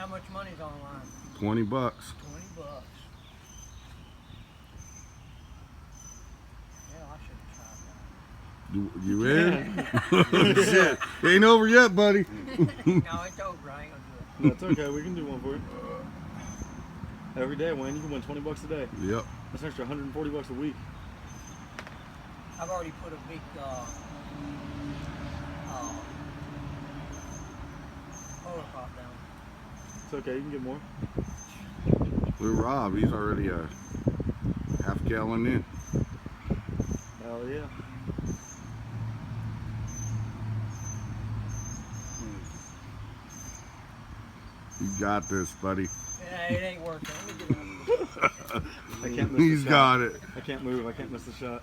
How much money's online? $20. 20 bucks. Yeah, I should have tried that. You in? Shit. It ain't over yet, buddy. No, it's over. I ain't gonna do it. No, it's okay. We can do one for you. Every day, Wayne, you can win 20 bucks a day. Yep. That's an extra 140 bucks a week. I've already put a big polar pop down. It's okay. You can get more. With Rob, he's already a half gallon in. Hell yeah. You got this, buddy. Yeah, it ain't working. Let me get on. I can't miss He's the shot. got it. I can't move. I can't miss the shot.